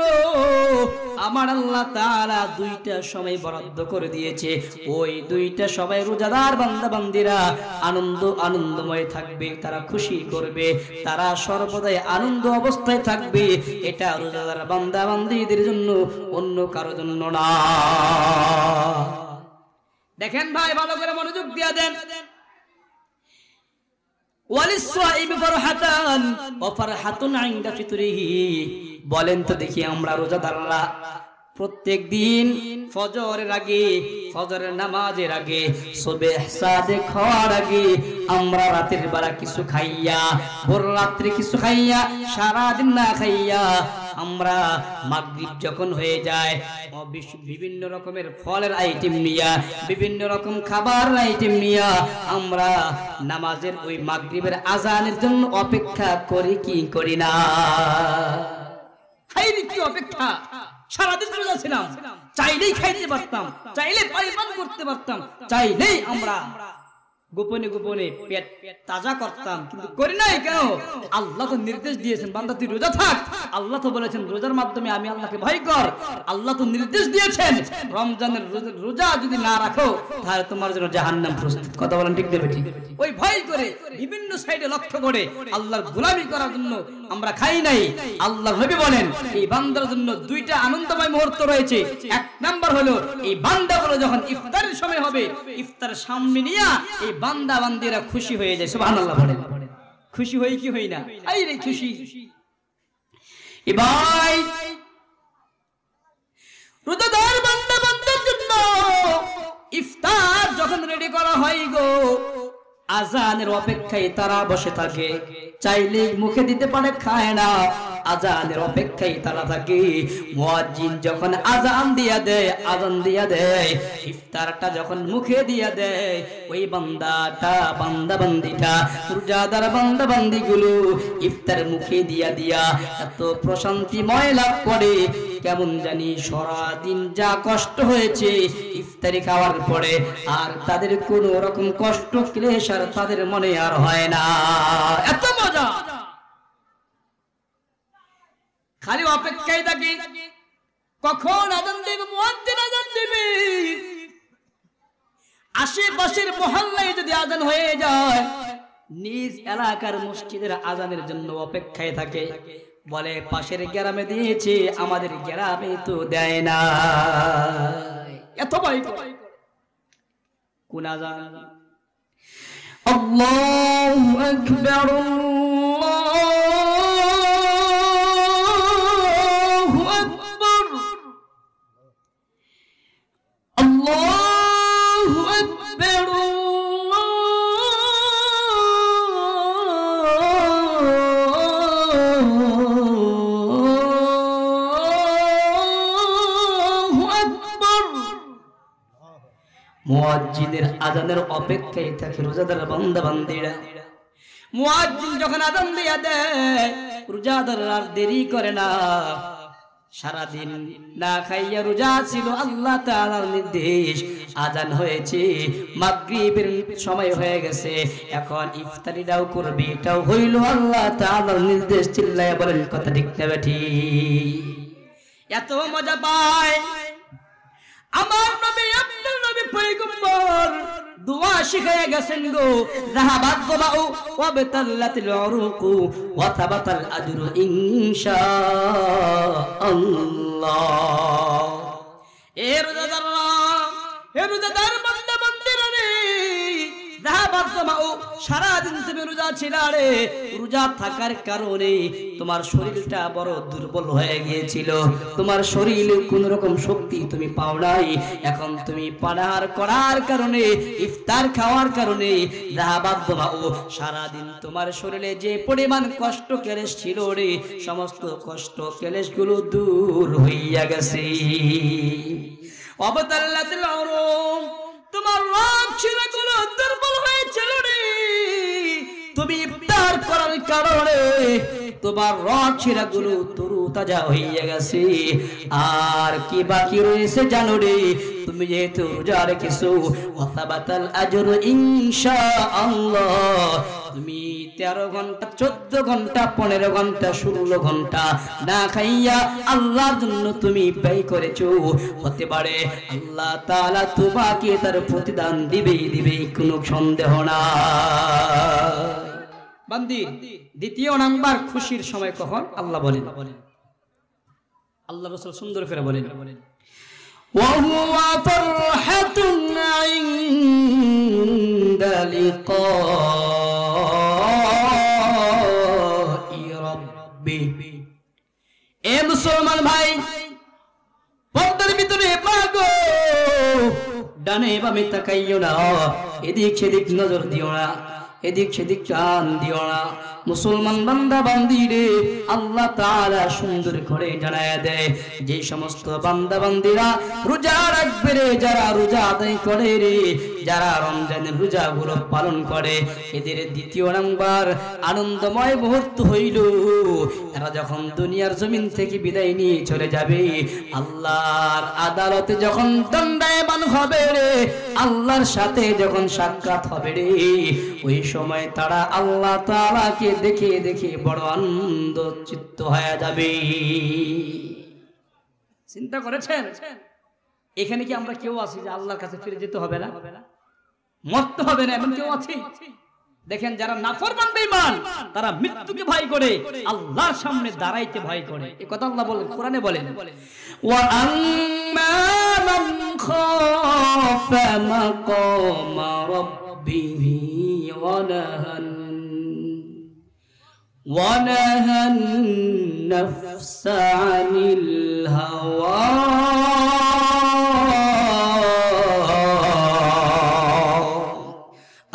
আমার আল্লাহ তাআলা দুইটা সময় বরাদ্দ করে দিয়েছে। ওই দুইটা সময় রোজাদার বান্দা বান্দিরা আনন্দময় থাকবে, তারা খুশি করবে, তারা সর্বদাই আনন্দ অবস্থায় থাকবে। এটা রোজাদার বান্দা বান্দিদের জন্য, অন্য কারো জন্য না। দেখেন ভাই, ভালো করে মনোযোগ দিয়া দেন। বলেন তো দেখি, আমরা রোজাদাররা প্রত্যেক দিন ফজরের আগে, ফজরের নামাজের আগে, সুবহ সাদেক হওয়ার আগে আমরা রাতের বেলা কিছু খাইয়া, ভোর রাত্রে কিছু খাইয়া, সারাদিন না খাইয়া আমরা মাগরিব যখন হয়ে যায় বিভিন্ন রকমের ফলের আইটেম নিয়া, বিভিন্ন রকম খাবার আইটেম নিয়া আমরা নামাজের ওই মাগরিবের আজানের জন্য অপেক্ষা করি কি করি না? খাইনি কি অপেক্ষা? সারাদিন রোজা ছিলাম, চাইলেই খাইতে পারতাম, চাইলে পানি পান করতে পারতাম, চাইলেই আমরা গোপনে গোপনে পেট তাজা করতাম, কিন্তু করি নাই কেন? আল্লাহ তো নির্দেশ দিয়েছেন বান্দা তুই রোজা থাক। আল্লাহ তো বলেছেন রোজার মাধ্যমে আমি আল্লাহকে ভয় কর। আল্লাহ তো নির্দেশ দিয়েছেন রমজানের রোজা যদি না রাখো তাহলে তোমার জন্য জাহান্নাম প্রস্তুত। কথা বলেন ঠিক দেবে ঠিক? ওই ভয় করে বিভিন্ন সাইডে লক্ষ্য করে আল্লাহর গোলামি করার জন্য আমরা খাই নাই। আল্লাহর নবী বলেন এই বান্দার জন্য দুইটা আনন্দময় মুহূর্ত রয়েছে। এক নাম্বার হলো এই বান্দাগুলো যখন ইফতারের সময় হবে, ইফতারের সামনে নিয়ে এই বান্দা বান্দিরা খুশি হয়ে যায়। সুবহানাল্লাহ বলেন। খুশি হই কি হই না? এই রে খুশি। এ ভাই রোজাদার বান্দা বান্দার জন্য ইফতার যখন রেডি করা হয় গো, আজানের অপেক্ষায় তারা বসে থাকে। চাইলে মুখে দিতে পারে, খায় না। আজানের অপেক্ষায় তারা থাকে। মুয়াজ্জিন যখন আজান দিয়া দেয়, আজান দিয়া দেয়, ইফতারটা যখন মুখে দিয়া দেয়, ওই বান্দাটা বান্দা বান্দিটা রোজাদার বান্দা বান্দিগুলো ইফতার মুখে দিয়া দিয়া এত প্রশান্তিময় লাভ করে, কেমন জানি সারাদিন যা কষ্ট হয়েছে ইফতারি খাওয়ার পরে আর তাদের কোনো রকম কষ্ট ক্লেশ আর তাদের মনে আর হয় না। এত মজা। খালি অপেক্ষায় থাকি কখন আজান দেবে, মুয়াজ্জিন আজান দেবে। আশেপাশের মহল্লায় যদি আজান হয়ে যায়, নিজ এলাকার মসজিদের আজানের জন্য অপেক্ষায় থাকে। বলে পাশের গ্রামে দিয়েছে, আমাদের গ্রামে তো দেয় না। এত ভয় কোন আজান? আল্লাহু আকবার, আল্লাহু আকবার, আল্লাহু আকবার, মুয়াজ্জিনের আজানের অপেক্ষায় থাকে রোজাদার বান্দা বান্দিরা। মুয়াজ্জিন যখন আজান দিয়া দেয়, রোজাদার আর দেরি করে না। সারাদিন না খাইয়া রোজা ছিল, আল্লাহ তাআলার নির্দেশ। আজান হয়েছে, মাগরিবের সময় হয়ে গেছে, এখন ইফতারিটাও করবে, এটাও হইল আল্লাহ তাআলার নির্দেশ। চিল্লায়া বলেন কথা ঠিক না ঠিক? এত মজা পায় আমার নবী, আপনার নবী পয়গম্বর দোয়া শিখায়া গেছেন গো। যাহাবাত যাবাউ ওয়া বাতাল্লাতিল উরুকু ওয়া তাবাতাল আজরু ইনশাআল্লাহ। এ রোজাদার বান্দা বান্দিরা রে, যাহাবাত যাবাউ, সারা দিন তুমি রোজা ছিলা রে। রোজা থাকার কারণে তোমার শরীরটা বড় দুর্বল হয়ে গিয়েছিল, তোমার শরীরে কোন রকম শক্তি তুমি পাও নাই। এখন তুমি পানাহার করার কারণে, ইফতার খাওয়ার কারণে সারা দিন তোমার শরীরে যে পরিমাণ কষ্ট ক্লেশ ছিল রে, সমস্ত কষ্ট ক্লেশ গুলো দূর হইয়া গেছে। অবতাল্লাতিল উরুক, তোমার রোগ শিরাগুলো দুর্বল হয়েছিল রে। তুমি ইফতার করার কারণে তোমার রগ শিরাগুলো তরু তাজা হয়ে গেছে। আর কি বাকি রয়েছে জানো রে? তুমি যেহেতু রোজা রেখেছো, ওয়াতাবাতাল আজরু ইনশাআল্লাহ। তুমি 13 ঘন্টা, 14 ঘন্টা, 15 ঘন্টা, 16 ঘন্টা না খাইয়া আল্লাহর জন্য তুমি ব্যয় করেছো। হতে পারে আল্লাহ তাআলা তোমাকে তার প্রতিদান দিবেই, কোনো সন্দেহ না। বান্দি, দ্বিতীয় নাম্বার খুশির সময় কখন? আল্লাহ বলেন, আল্লাহ রাসূল সুন্দর করে বলেন, ওয়া হুয়া ফারহাতুন ইনদা লিকাই রাব্বি। এ মুসলমান ভাই, পর্দার ভিতরে মাগো ডানে বামে তাকাইও না, এদিক সেদিক নজর দিও না, এদিক সেদিক কান দিও না। মুসলমান বান্দা বান্দি রে আল্লাহ তাআলা সুন্দর করে জানায়া দেয় যে সমস্ত বান্দা বান্দিরা রোজা রাখবে রে, যারা রোজা আদায় করে রে, যারা রমজানের রোজাগুলো পালন করে, এদের দ্বিতীয় নাম্বার আনন্দময় মুহূর্ত হইল এরা যখন দুনিয়ার জমিন থেকে বিদায় নিয়ে চলে যাবে, আল্লাহর আদালতে যখন দণ্ডায়মান হবে রে, আল্লাহর সাথে যখন সাক্ষাৎ হবে রে, ওই সময় তারা আল্লাহ তাআলাকে দেখে দেখে বড় আনন্দ চিত্ত হয়ে যাবে। চিন্তা করেছেন এখানে কি আমরা কেউ আছি যে আল্লাহর কাছে ফিরে যেতে হবে না, মরতে হবে না, এমন কেউ আছে? দেখেন যারা নাফরমান বেঈমান তারা মৃত্যুকে ভয় করে, আল্লাহর সামনে দাঁড়াইতে ভয় করে। এই কথা আল্লাহ বলেন, কোরআনে বলেন, ওয়া আম্মা মান খাফা মাকাম রাব্বিহি ওয়া নাহান নাফসা আনিল হাওয়া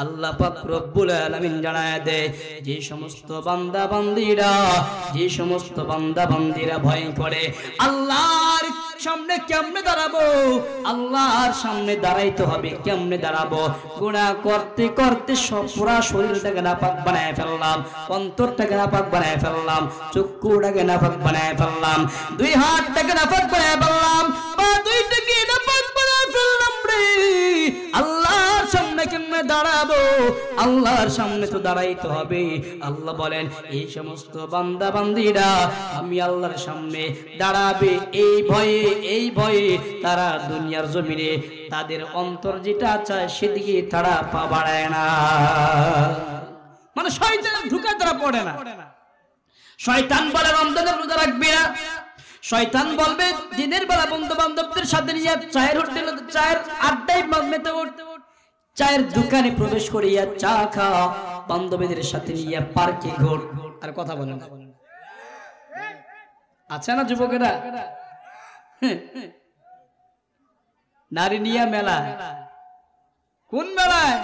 আল্লাহ পাক রব্বুল আলামিন জানায় দেয় যে সমস্ত বান্দা বান্দিরা ভয় করে আল্লাহর সামনে কেমনে দাঁড়াবো, আল্লাহর সামনে দাঁড়াইতে হবে, কেমনে দাঁড়াবো? গুনাহ করতে করতে সব পুরা শরীরটাকে নাপাক বানায় ফেললাম, অন্তরটাকে নাপাক বানায় ফেললাম, চক্ষুটাকে নাপাক বানায় ফেললাম, দুই হাতটাকে নাপাক বানায় ফেললাম, পা দুইটাকে নাপাক বানায় ফেললাম রে। আল্লাহর সামনে কেমনে দাঁড়াবো? আল্লাহর সামনে তো দাঁড়াইতে হবে। আল্লাহ বলেন এই সমস্ত বান্দা বান্দিরা আমি আল্লাহর সামনে দাঁড়াবে এই ভয়ে তারা দুনিয়ার জমিনে তাদের অন্তর যেটা চায় সেদিকে তারা পা বাড়ায় না, মানে শয়তানের ধোঁকায় তারা পড়ে না। শয়তান বলে রমজানের রোজা রাখবে না, শয়তান বলবে দিনের বেলা বন্ধু বান্ধবদের সাথে নিয়ে চায়ের হোটেলে চায়ের আড্ডায় মেতে উঠতে, চায়ের দোকানে প্রবেশ করিয়া চা খাওয়া, বান্ধবীদের সাথে নিয়ে পার্কে ঘোর। আর কথা বলেন আচ্ছা না যুবকেরা, নারী নিয়া মেলা, কোন মেলায়?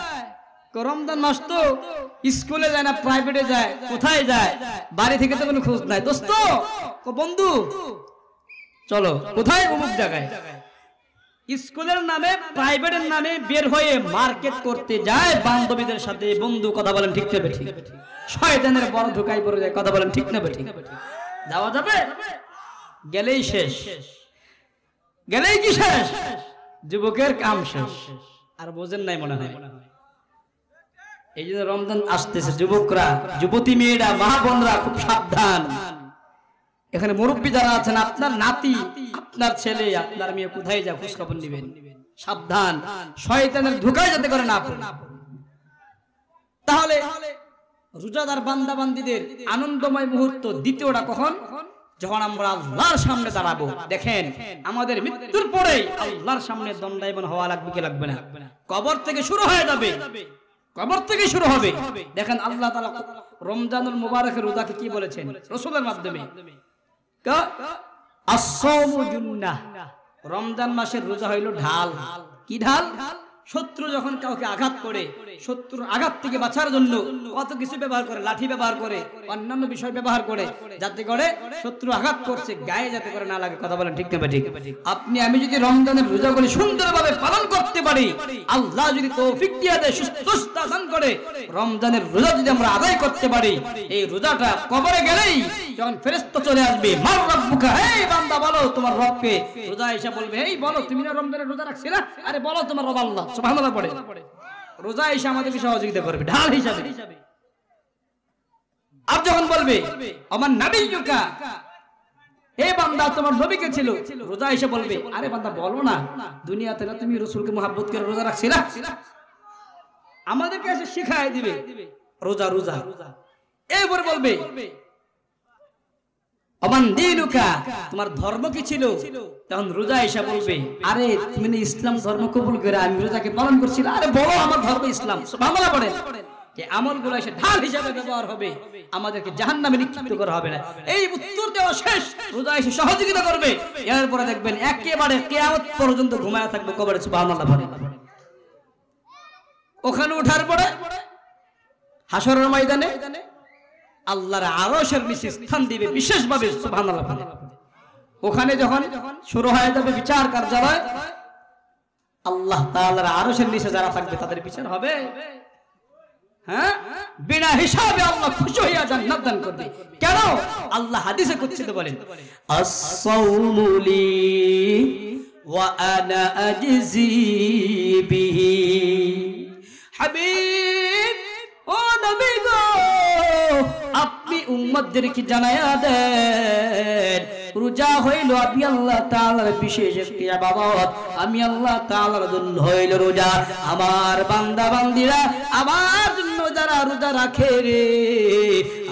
রমজান মাস তো স্কুলে যায় না, প্রাইভেটে যায়, কোথায় যায়? বাড়ি থেকে তো কোনো খোঁজ নাই। দোস্ত বন্ধু চলো কোথায়? অমুক জায়গায়। স্কুলের নামে প্রাইভেটের নামে বের হয়ে মার্কেট করতে যায় বান্ধবীদের সাথে। বন্ধু কথা বলেন ঠিক না বেঠিক? শয়তানের বড় ধোঁকায় পড়ে যায়। কথা বলেন ঠিক না বেঠিক? যাওয়া যাবে? গেলেই শেষ, গেলেই কি শেষ? যুবকের কাম শেষ। আর বোঝেন নাই মনে হয়। এই জন্য রমজান আসতেছে, যুবকরা, যুবতী মেয়েরা, মা বোনরা খুব সাবধান। এখানে মুরব্বী যারা আছেন, আপনার নাতি, আপনার ছেলে, আপনার মেয়ে কোথায় যায় খোঁজ খবর নেবেন। সাবধান, শয়তানের ধোঁকায় যাতে করে না পড়ে। তাহলে রোজাদার বান্দা বান্দীদের আনন্দময় মুহূর্ত দ্বিতীয়টা কখন? যখন আমরা আল্লাহর সামনে দাঁড়াবো। দেখেন আমাদের মৃত্যুর পরে আল্লাহর সামনে দণ্ডায়মান হওয়া লাগবে কি লাগবে না? কবর থেকে শুরু হয়ে যাবে, কবর থেকে শুরু হবে। দেখেন আল্লাহ তাআলা রমজানুল মুবারকের রোজাকে কি বলেছেন রাসূলের মাধ্যমে? আস-সাওমু জুন্নাহ, রমজান মাসের রোজা হইল ঢাল। কি ঢাল? শত্রু যখন কাউকে আঘাত করে, শত্রুর আঘাত থেকে বাঁচার জন্য কত কিছু ব্যবহার করে, লাঠি ব্যবহার করে, অন্যান্য বিষয় ব্যবহার করে, যাতে করে শত্রু আঘাত করছে গায়ে যাতে করে না লাগে। কথা বলেন ঠিক না ঠিক? আপনি আমি যদি রমজানের রোজাগুলি সুন্দরভাবে পালন করতে পারি, আল্লাহ যদি তৌফিক দিয়ে দেয়, সুস্থতা দান করে, রমজানের রোজা যদি আমরা আদায় করতে পারি, এই রোজাটা কবরে গেলেই যখন ফেরেশতা চলে আসবে, মার রব্বুকা, হে বান্দা বলো তোমার রবকে। রোজা এসে বলবে, এই বলো তুমি না রমজানের রোজা রাখছিলা? আরে বলো তোমার রব আল্লাহ। সুবহানাল্লাহ পড়ে। রোজা এসে আমাদেরকে সহযোগিতা করবে ঢাল হিসাবে। আর যখন বলবে আমার নবিয়্যুকা, হে বান্দা তোমার নবী কে ছিল? রোজা এসে বলবে, আরে বান্দা বলো না দুনিয়াতে না তুমি রাসূলকে মুহাব্বত করে রোজা রাখছিলা? আমাদেরকে এসে শিখায় দিবে রোজা। রোজা এরপর বলবে আমান দীনুকা, তোমার ধর্ম কি ছিল? তখন রোজা এসে বলবে, আরে তুমি না ইসলাম ধর্ম কবুল করে আমি রোজাকে পালন করছিলাম। আরে বলো আমার ধর্ম ইসলাম। সুবহানাল্লাহ পড়ে। যে আমলগুলো এসে ঢাল হিসাবে ব্যবহার হবে, আমাদেরকে জাহান্নামে নিক্ষিপ্ত করা হবে না। এই উত্তর দেওয়া শেষ, রোজা এসে সহযোগিতা করবে। এরপরে দেখবেন একেবারে কিয়ামত পর্যন্ত ঘুমায়া থাকবে কবরে। সুবহানাল্লাহ পড়ে। ওখানে ওঠার পরে হাসরের ময়দানে আল্লাহর আরশের নিচে স্থান দিবে বিশেষভাবে, সুবহানাল্লাহ। ওখানে যখন শুরু হয়ে যাবে বিচার কার্যালয়, আল্লাহ তাআলার আরশের নিচে যারা থাকবে তাদের বিচার হবে, হ্যাঁ, বিনা হিসাবে আল্লাহ খুশি হইয়া জান্নাত দান করবে। কেন? আল্লাহ হাদিসে কুদসিতে বলেন, আস-সাওমু লি ওয়া আনা আজজি বিহি। হাবিব, ও নবী গো, আপনি উম্মতদেরকে জানায়া দেন, রোজা হইল আমি আল্লাহ তাআলার বিশেষ একটি ইবাদত। আমি আল্লাহ তাআলার জন্য হইল রোজা। আমার বান্দা বান্দীরা আমার জন্য যারা রোজা রাখে রে,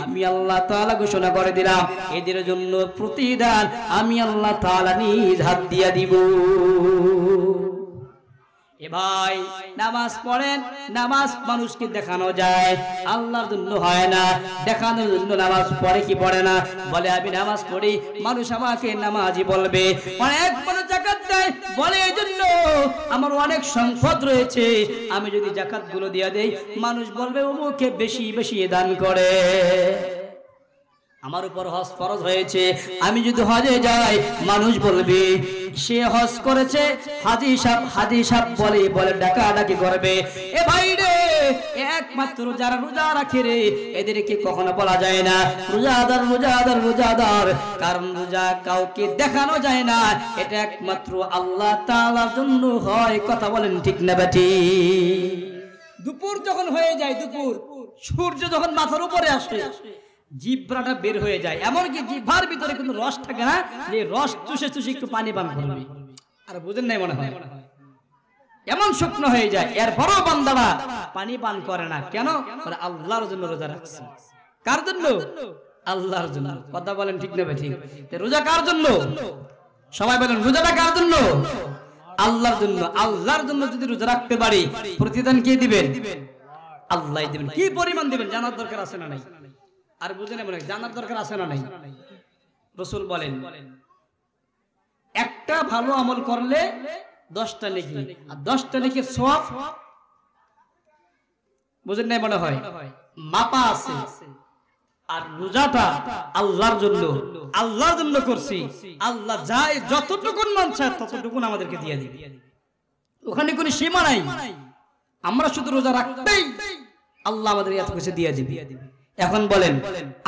আমি আল্লাহ তাআলা ঘোষণা করে দিলাম এদের জন্য প্রতিদান আমি আল্লাহ তাআলা নিজ হাত দিয়া দিব। এ ভাই, নামাজ পড়েন, নামাজ মানুষকে দেখানো যায়, আল্লাহর জন্য হয় না। দেখানোর জন্য নামাজ পড়ে কি পড়ে না? বলে আমি নামাজ পড়ি, মানুষ আমাকে নামাজি বলবে। অনেক মানুষ যাকাত দেয়, বলে এই জন্য আমার অনেক সম্পদ রয়েছে, আমি যদি যাকাত গুলো দিয়ে দেই মানুষ বলবে অমুকে বেশি বেশি দান করে। আমার উপর হজ ফরজ হয়েছে, আমি যদি হজে যাই মানুষ বলবে সে হজ করেছে, হাজি সাহেব বলে ডাকাডাকি করবে। এ ভাই রে, একমাত্র যারা রোজা রাখে রে, এদেরকে কখনো বলা যায় না রোজাদার রোজাদার রোজাদার, কারণ রোজা কাউকে দেখানো যায় না, এটা একমাত্র আল্লাহ তাআলার জন্য হয়। কথা বলেন ঠিক না বেটি? দুপুর যখন হয়ে যায়, দুপুর সূর্য যখন মাথার উপরে আসে, জিহ্বাটা বের হয়ে যায়, এমনকি জিহ্বার ভিতরে কিন্তু রস থাকে না, যে রস চুষে চুষে একটু পানি পান করবে। আর বুঝেন নাই মনে হয়, এমন শুকনো হয়ে যায়। এরপরও বান্দারা পানি পান করে না। কেন? আল্লাহর জন্য রোজা রাখছে। কার জন্য? আল্লাহর জন্য। কথা বলেন ঠিক না ঠিক? রোজা কার জন্য? সবাই বলেন, রোজাটা কার জন্য? আল্লাহর জন্য। আল্লাহর জন্য যদি রোজা রাখতে পারি, প্রতিদান কে দিবেন? আল্লাহ দিবেন। কি পরিমাণ দিবেন জানার দরকার আছে না নাই? আর বুঝে নেবেন, জানার দরকার আছে না নাই? রাসূল বলেন, একটা ভালো আমল করলে 10টা নেকি, আর 10টা নেকির সওয়াব, বুঝেন নাই মনে হয়, মাপা আছে। আর রোজাটা আল্লাহর জন্য, আল্লাহর জন্য করছি, আল্লাহ যায় যতটুকু মন চায় ততটুকু আমাদেরকে দিয়ে দিবে, ওখানে কোনো সীমা নাই। আমরা শুধু রোজা রাখতেই আল্লাহ আমাদের এত কিছু দিয়ে দিবে। এখন বলেন,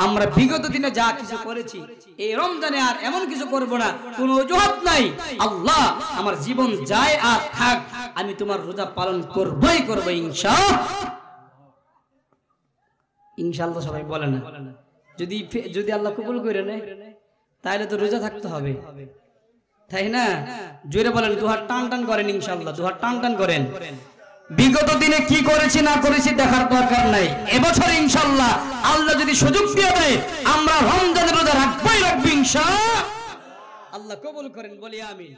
আমরা বিগত দিনে যা কিছু করেছি, এই রমজানে আর এমন কিছু করব না, কোনো অজুহাত নাই। আল্লাহ আমার জীবন যায় আর থাক, আমি তোমার রোজা পালন করবই করব ইনশাআল্লাহ। সবাই বলে না? যদি আল্লাহ কবুল করে নেয় তাহলে তো রোজা থাকতে হবে, তাই না? জোরে বলেন, দুহাত টান টান করেন ইনশাআল্লাহ, দুহাত টান টান করেন। বিগত দিনে কি করেছি না করেছি দেখার দরকার নাই, এবছর ইনশাআল্লাহ আল্লাহ যদি সুযোগ দিয়ে দেয় আমরা রমজানের রোজা রাখবই রাখবো ইনশাআল্লাহ। আল্লাহ কবুল করেন, বলি আমিন।